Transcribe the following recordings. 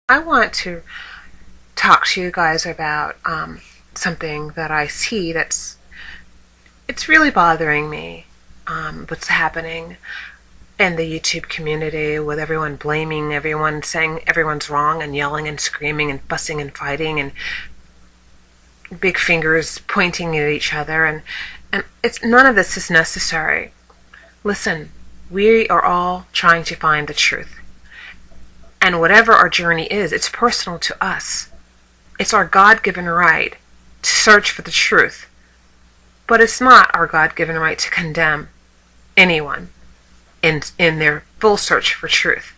I want to talk to you guys about something that I see it's really bothering me. What's happening in the YouTube community with everyone blaming everyone, saying everyone's wrong, and yelling and screaming and fussing and fighting and big fingers pointing at each other, and it's none of this is necessary. Listen, we are all trying to find the truth. And whatever our journey is, it's personal to us. It's our God-given right to search for the truth. But it's not our God-given right to condemn anyone in their full search for truth.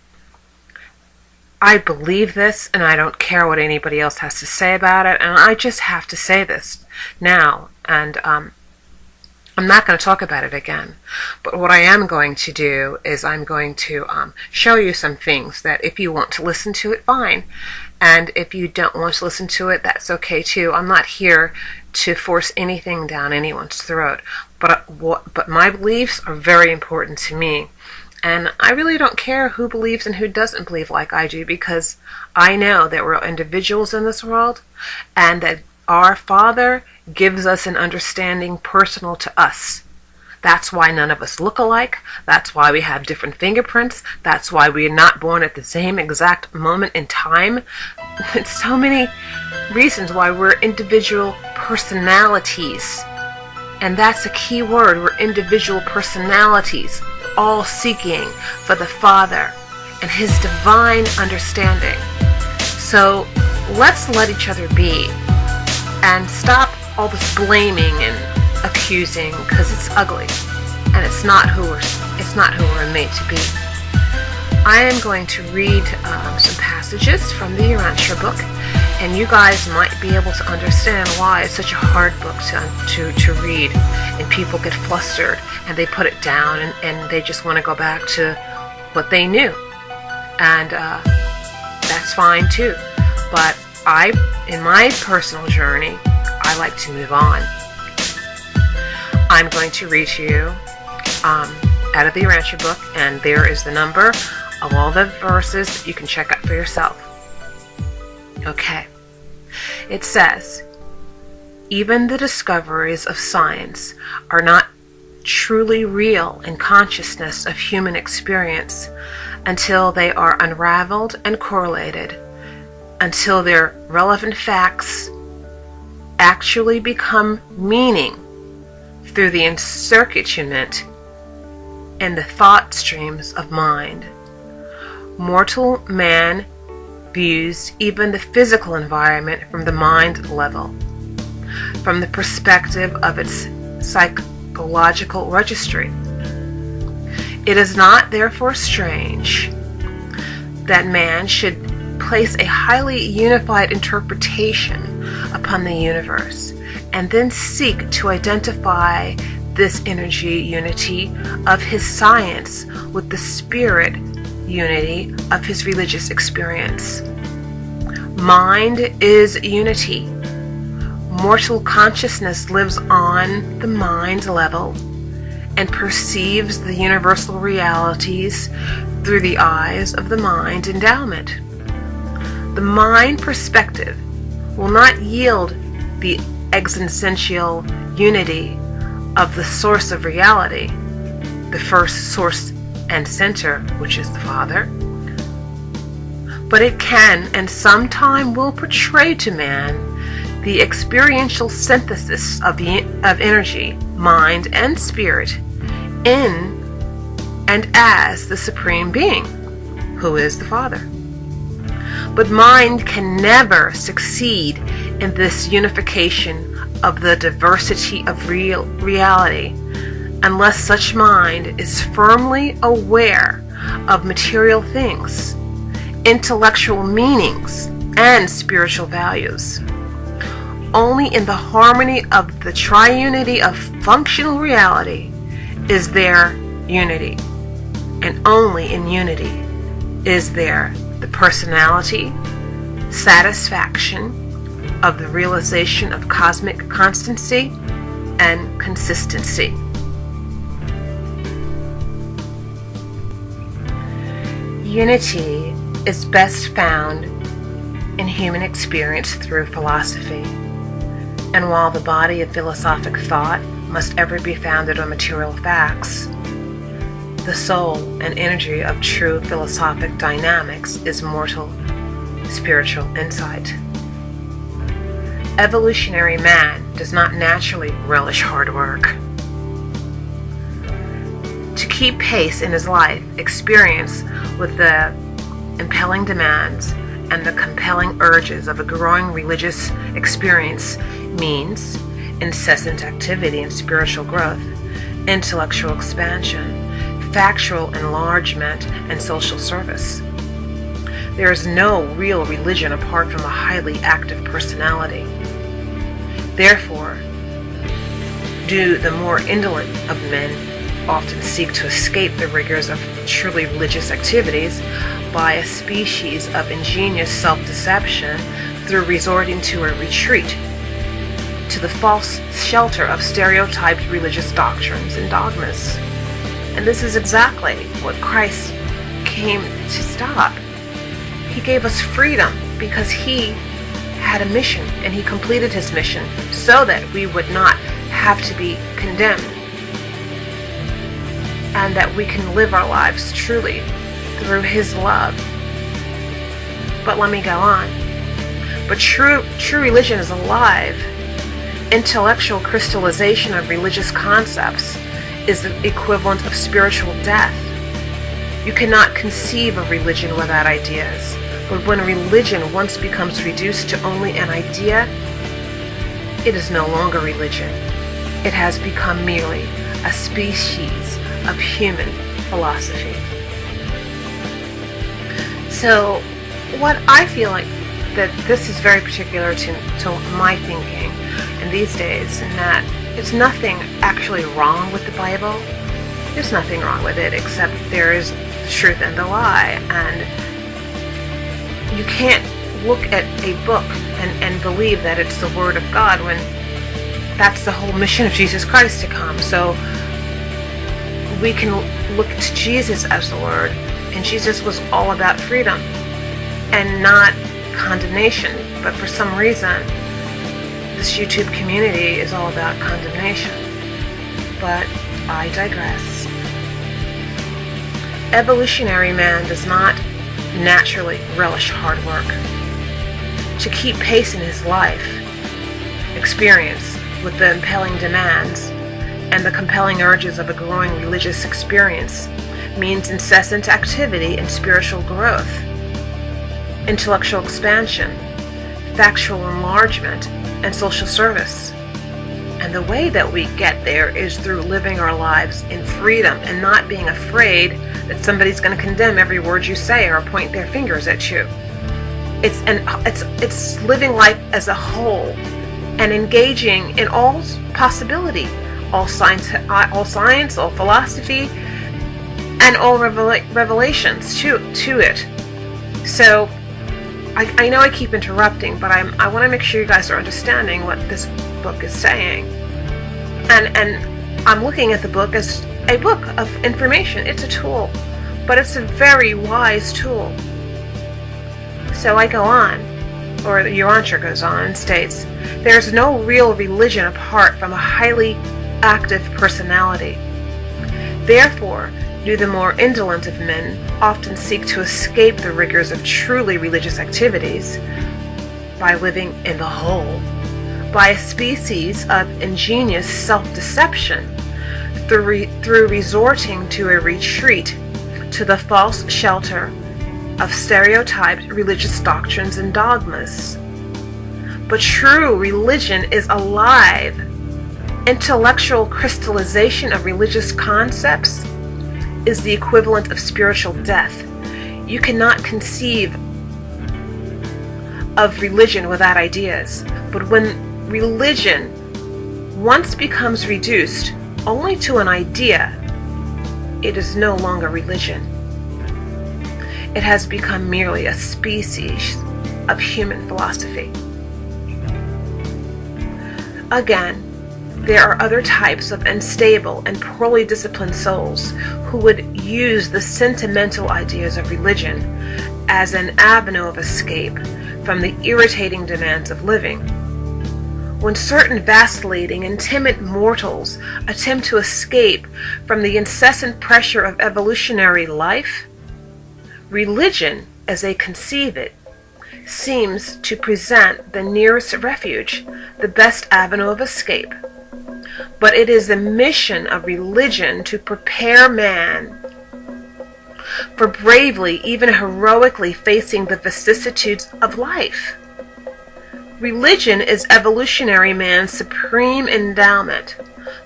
I believe this, and I don't care what anybody else has to say about it, and I just have to say this now, and I'm not going to talk about it again. But what I am going to do is I'm going to show you some things that if you want to listen to it, fine. And if you don't want to listen to it, that's okay too. I'm not here to force anything down anyone's throat. But my beliefs are very important to me. And I really don't care who believes and who doesn't believe like I do, because I know that we're individuals in this world, and that our Father gives us an understanding personal to us. That's why none of us look alike. That's why we have different fingerprints. That's why we are not born at the same exact moment in time. It's so many reasons why we're individual personalities. And that's a key word. We're individual personalities, all seeking for the Father and His divine understanding. So let's let each other be and stop all this blaming and accusing, because it's ugly and it's not who we're made to be. I am going to read some passages from the Urantia Book, and you guys might be able to understand why it's such a hard book to read, and people get flustered and they put it down and they just want to go back to what they knew, and that's fine too. But in my personal journey, I like to move on. I'm going to read to you out of the Urantia Book, and there is the number of all the verses that you can check out for yourself. Okay. It says, even the discoveries of science are not truly real in consciousness of human experience until they are unraveled and correlated, until their relevant facts actually become meaning through the encircuitment in the thought streams of mind. Mortal man views even the physical environment from the mind level, from the perspective of its psychological registry. It is not therefore strange that man should place a highly unified interpretation upon the universe, and then seek to identify this energy unity of his science with the spirit unity of his religious experience. Mind is unity. Mortal consciousness lives on the mind level and perceives the universal realities through the eyes of the mind endowment. The mind perspective will not yield the existential unity of the source of reality, the first source and center, which is the Father, but it can and sometime will portray to man the experiential synthesis of energy, mind, and spirit in and as the Supreme Being, who is the Father. But mind can never succeed in this unification of the diversity of reality unless such mind is firmly aware of material things, intellectual meanings, and spiritual values. Only in the harmony of the triunity of functional reality is there unity, and only in unity is there the personality, satisfaction of the realization of cosmic constancy and consistency. Unity is best found in human experience through philosophy. And while the body of philosophic thought must ever be founded on material facts, the soul and energy of true philosophic dynamics is mortal, spiritual insight. Evolutionary man does not naturally relish hard work. To keep pace in his life experience with the impelling demands and the compelling urges of a growing religious experience means incessant activity and spiritual growth, intellectual expansion, factual enlargement, and social service. There is no real religion apart from a highly active personality. Therefore, do the more indolent of men often seek to escape the rigors of truly religious activities by a species of ingenious self-deception through resorting to a retreat to the false shelter of stereotyped religious doctrines and dogmas. And this is exactly what Christ came to stop. He gave us freedom because he had a mission, and he completed his mission so that we would not have to be condemned, and that we can live our lives truly through his love. But let me go on. But true religion is alive. Intellectual crystallization of religious concepts is the equivalent of spiritual death. You cannot conceive of religion without ideas. But when religion once becomes reduced to only an idea, it is no longer religion. It has become merely a species of human philosophy. So what I feel like that this is very particular to my thinking in these days, in that there's nothing actually wrong with the Bible. There's nothing wrong with it except there is the truth and the lie. And you can't look at a book and believe that it's the Word of God when that's the whole mission of Jesus Christ to come. So we can look to Jesus as the Word, and Jesus was all about freedom and not condemnation. But for some reason, this YouTube community is all about condemnation. But I digress. Evolutionary man does not naturally relish hard work. To keep pace in his life experience with the impelling demands and the compelling urges of a growing religious experience means incessant activity and spiritual growth, intellectual expansion, factual enlargement, and social service. And the way that we get there is through living our lives in freedom and not being afraid that somebody's going to condemn every word you say or point their fingers at you. It's living life as a whole and engaging in all possibility, all science, all philosophy, and all revelations to it. So I know I keep interrupting, but I want to make sure you guys are understanding what this book is saying. And I'm looking at the book as a book of information. It's a tool, but it's a very wise tool. So I go on, or Urantia goes on and states, there's no real religion apart from a highly active personality. Therefore, do the more indolent of men often seek to escape the rigors of truly religious activities by living in the whole, by a species of ingenious self-deception through resorting to a retreat to the false shelter of stereotyped religious doctrines and dogmas. But true religion is alive. Intellectual crystallization of religious concepts is the equivalent of spiritual death. You cannot conceive of religion without ideas. But when religion once becomes reduced only to an idea, it is no longer religion. It has become merely a species of human philosophy. Again, there are other types of unstable and poorly disciplined souls who would use the sentimental ideas of religion as an avenue of escape from the irritating demands of living. When certain vacillating and timid mortals attempt to escape from the incessant pressure of evolutionary life, religion, as they conceive it, seems to present the nearest refuge, the best avenue of escape. But it is the mission of religion to prepare man for bravely, even heroically facing the vicissitudes of life. Religion is evolutionary man's supreme endowment,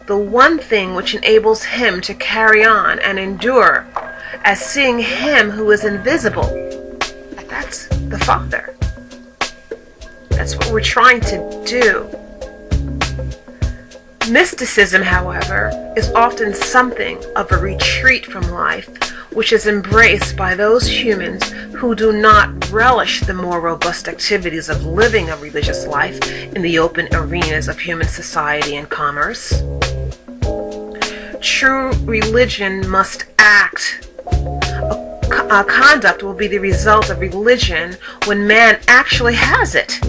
the one thing which enables him to carry on and endure as seeing him who is invisible. That's the Father. That's what we're trying to do. Mysticism, however, is often something of a retreat from life, which is embraced by those humans who do not relish the more robust activities of living a religious life in the open arenas of human society and commerce. True religion must act. Conduct will be the result of religion when man actually has it.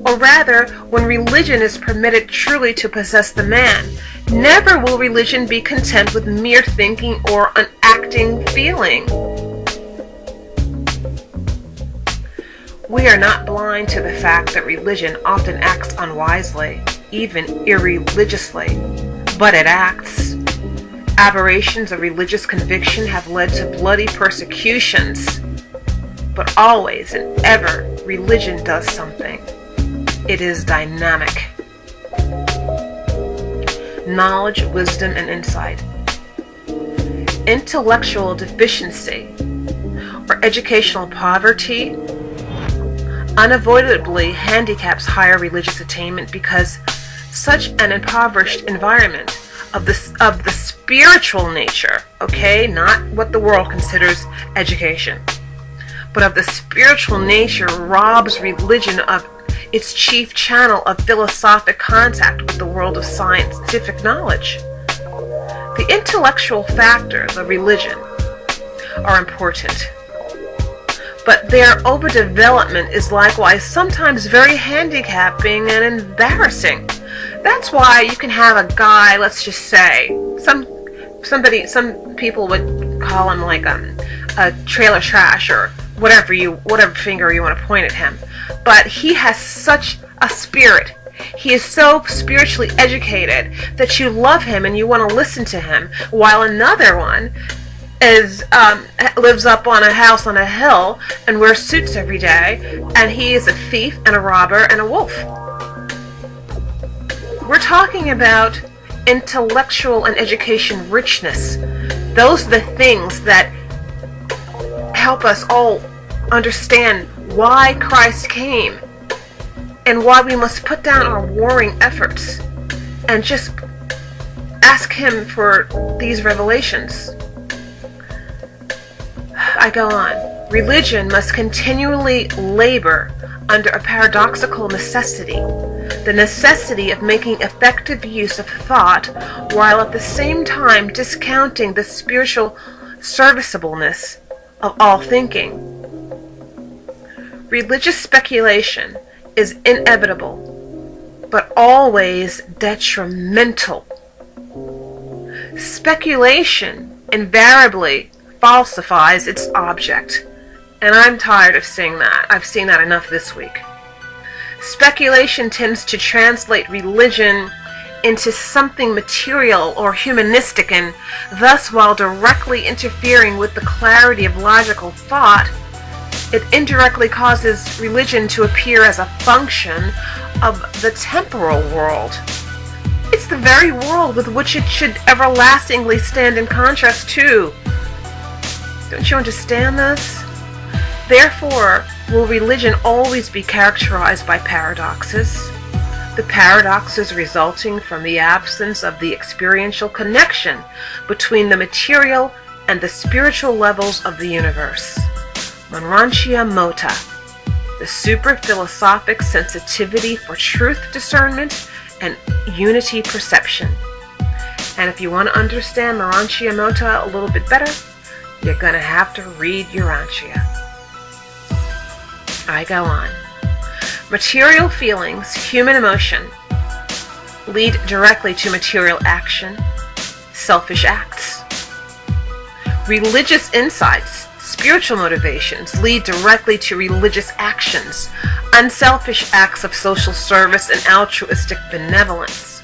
Or rather, when religion is permitted truly to possess the man. Never will religion be content with mere thinking or an acting feeling. We are not blind to the fact that religion often acts unwisely, even irreligiously, but it acts. Aberrations of religious conviction have led to bloody persecutions, but always and ever religion does something. It is dynamic. Knowledge, wisdom, and insight. Intellectual deficiency or educational poverty unavoidably handicaps higher religious attainment because such an impoverished environment of the spiritual nature, okay, not what the world considers education, but of the spiritual nature robs religion of its chief channel of philosophic contact with the world of scientific knowledge. The intellectual factors of religion are important, but their overdevelopment is likewise sometimes very handicapping and embarrassing. That's why you can have a guy, let's just say, some people would call him like a trailer trash or whatever finger you want to point at him. But he has such a spirit. He is so spiritually educated that you love him and you want to listen to him, while another one lives up on a house on a hill and wears suits every day, and he is a thief and a robber and a wolf. We're talking about intellectual and education richness. Those are the things that help us all understand why Christ came and why we must put down our warring efforts and just ask him for these revelations. I go on. Religion must continually labor under a paradoxical necessity, the necessity of making effective use of thought while at the same time discounting the spiritual serviceableness of all thinking. Religious speculation is inevitable, but always detrimental. Speculation invariably falsifies its object, and I'm tired of seeing that. I've seen that enough this week. Speculation tends to translate religion into something material or humanistic, and thus, while directly interfering with the clarity of logical thought, it indirectly causes religion to appear as a function of the temporal world. It's the very world with which it should everlastingly stand in contrast to. Don't you understand this? Therefore, will religion always be characterized by paradoxes? The paradoxes resulting from the absence of the experiential connection between the material and the spiritual levels of the universe. Urantia Book, the super-philosophic sensitivity for truth discernment and unity perception. And if you want to understand Urantia Book a little bit better, you're going to have to read Urantia. I go on. Material feelings, human emotion, lead directly to material action, selfish acts. Religious insights, spiritual motivations, lead directly to religious actions, unselfish acts of social service and altruistic benevolence.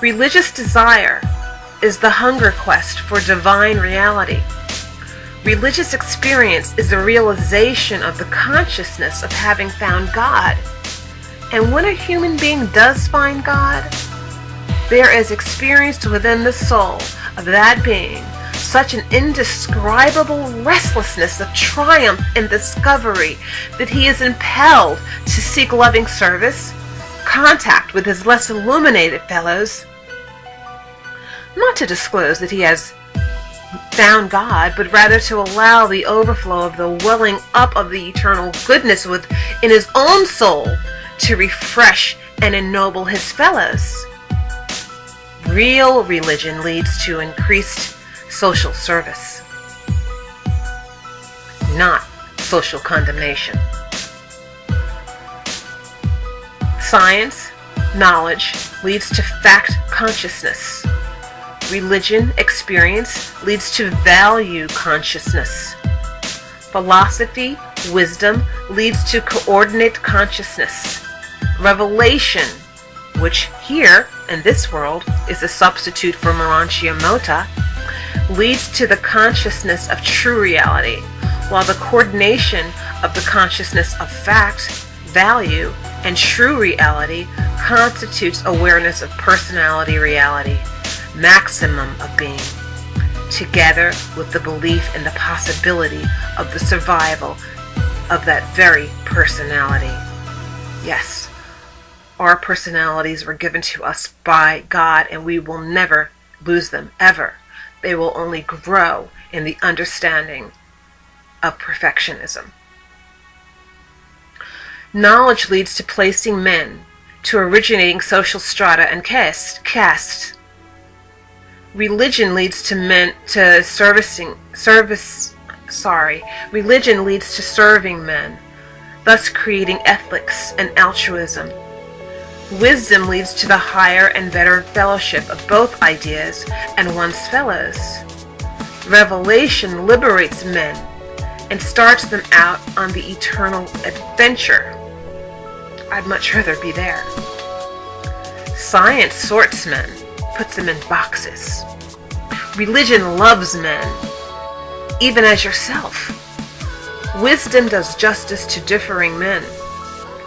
Religious desire is the hunger quest for divine reality. Religious experience is a realization of the consciousness of having found God. And when a human being does find God, there is experienced within the soul of that being such an indescribable restlessness of triumph and discovery that he is impelled to seek loving service, contact with his less illuminated fellows, not to disclose that he has found God, but rather to allow the overflow of the welling up of the eternal goodness within his own soul to refresh and ennoble his fellows. Real religion leads to increased social service, not social condemnation. Science, knowledge, leads to fact consciousness. Religion, experience, leads to value consciousness. Philosophy, wisdom, leads to coordinate consciousness. Revelation, which here in this world is a substitute for Urantia Book, leads to the consciousness of true reality, while the coordination of the consciousness of fact, value, and true reality constitutes awareness of personality reality, maximum of being, together with the belief in the possibility of the survival of that very personality. Yes, our personalities were given to us by God, and we will never lose them, ever. They will only grow in the understanding of perfectionism. Knowledge leads to placing men, to originating social strata and caste. Religion leads to Religion leads to serving men, thus creating ethics and altruism. Wisdom leads to the higher and better fellowship of both ideas and one's fellows. Revelation liberates men and starts them out on the eternal adventure. I'd much rather be there. Science sorts men, puts them in boxes. Religion loves men, even as yourself. Wisdom does justice to differing men.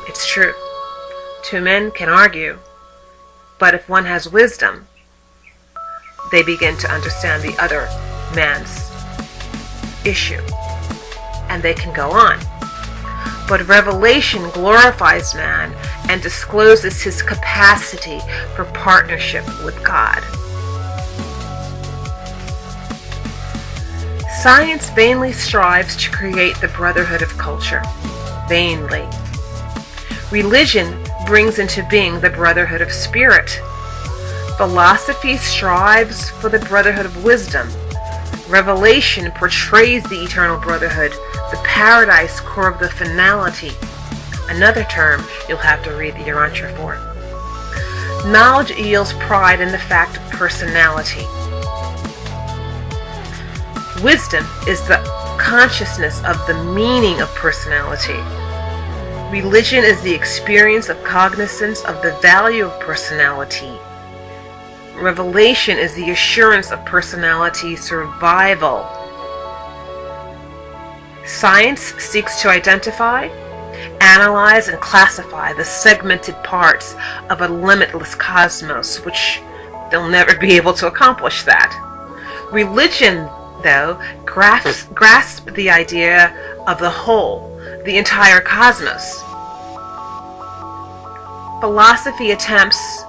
It's true. Two men can argue, but if one has wisdom, they begin to understand the other man's issue, and they can go on. But revelation glorifies man and discloses his capacity for partnership with God. Science vainly strives to create the brotherhood of culture. Vainly. Religion brings into being the brotherhood of spirit. Philosophy strives for the brotherhood of wisdom. Revelation portrays the eternal brotherhood, the paradise core of the finality. Another term you'll have to read the Urantia for. Knowledge yields pride in the fact of personality. Wisdom is the consciousness of the meaning of personality. Religion is the experience of cognizance of the value of personality. Revelation is the assurance of personality survival. Science seeks to identify, analyze, and classify the segmented parts of a limitless cosmos, which they'll never be able to accomplish that. Religion, though, grasps the idea of the whole, the entire cosmos. Philosophy attempts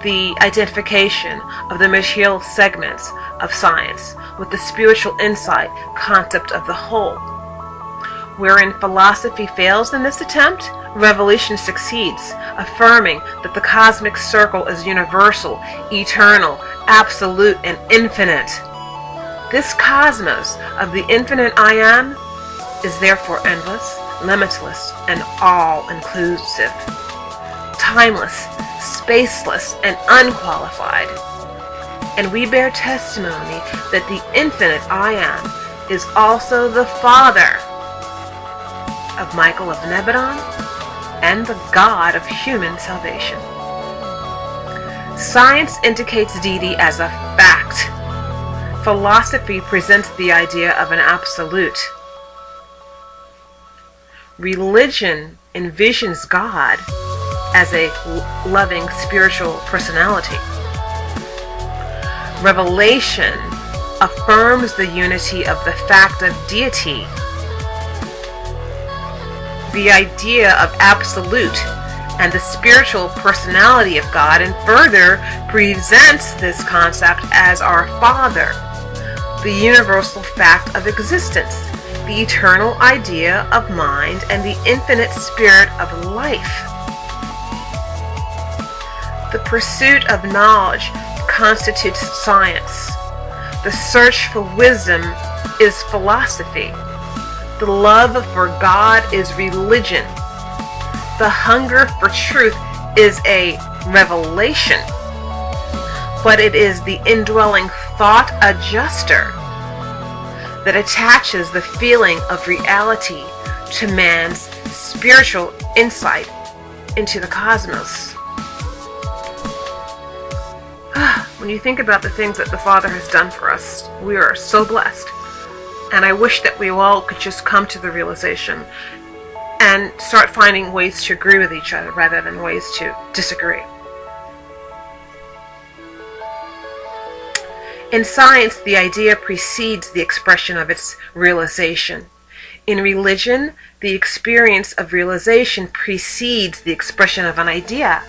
the identification of the material segments of science with the spiritual insight concept of the whole. Wherein philosophy fails in this attempt, revelation succeeds, affirming that the cosmic circle is universal, eternal, absolute, and infinite. This cosmos of the infinite I Am is therefore endless, limitless and all-inclusive, timeless, spaceless, and unqualified. And we bear testimony that the infinite I Am is also the Father of Michael of Nebadon and the God of human salvation. Science indicates deity as a fact. Philosophy presents the idea of an absolute. Religion envisions God as a loving spiritual personality. Revelation affirms the unity of the fact of deity. The idea of absolute and the spiritual personality of God, and further presents this concept as our Father, the universal fact of existence, the eternal idea of mind, and the infinite spirit of life. The pursuit of knowledge constitutes science. The search for wisdom is philosophy. The love for God is religion. The hunger for truth is a revelation. But it is the indwelling thought adjuster that attaches the feeling of reality to man's spiritual insight into the cosmos. When you think about the things that the Father has done for us, we are so blessed. And I wish that we all could just come to the realization and start finding ways to agree with each other rather than ways to disagree. In science, the idea precedes the expression of its realization. In religion, the experience of realization precedes the expression of an idea.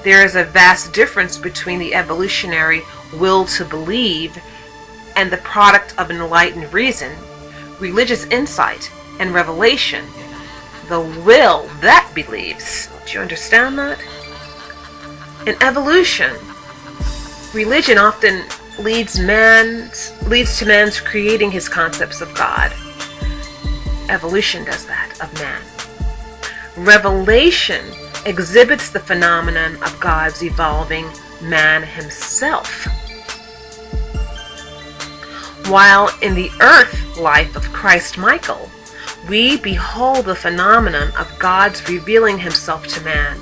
There is a vast difference between the evolutionary will to believe and the product of enlightened reason, religious insight, and revelation, the will that believes. Do you understand that? In evolution, religion often leads to man's creating his concepts of God. Evolution does that of man. Revelation exhibits the phenomenon of God's evolving man himself. While in the earth life of Christ Michael, we behold the phenomenon of God's revealing himself to man.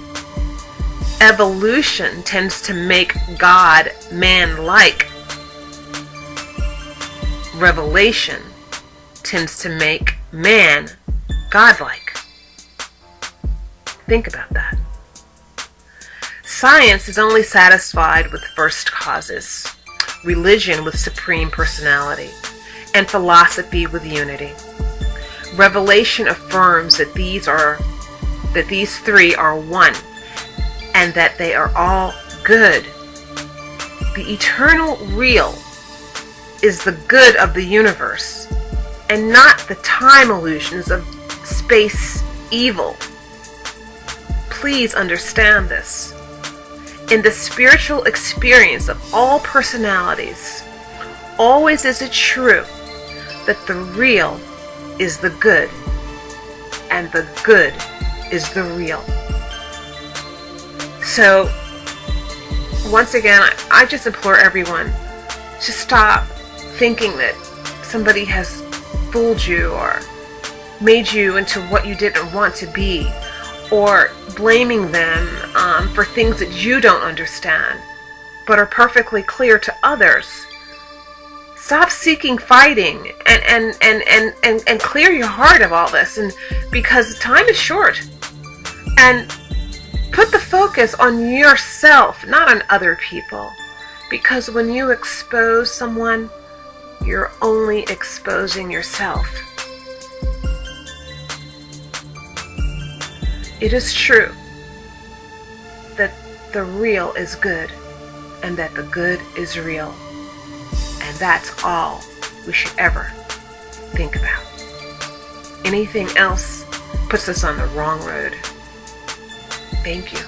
Evolution tends to make God man-like. Revelation tends to make man godlike. Think about that. Science is only satisfied with first causes, religion with supreme personality, and philosophy with unity. Revelation affirms that these three are one, and that they are all good. The eternal real is the good of the universe, and not the time illusions of space evil. Please understand this. In the spiritual experience of all personalities, always is it true that the real is the good, and the good is the real. So, once again, I just implore everyone to stop thinking that somebody has fooled you or made you into what you didn't want to be, or blaming them for things that you don't understand but are perfectly clear to others. Stop seeking fighting and clear your heart of all this, and because time is short, and put the focus on yourself, not on other people, because when you expose someone, you're only exposing yourself. It is true that the real is good, and that the good is real. And that's all we should ever think about. Anything else puts us on the wrong road. Thank you.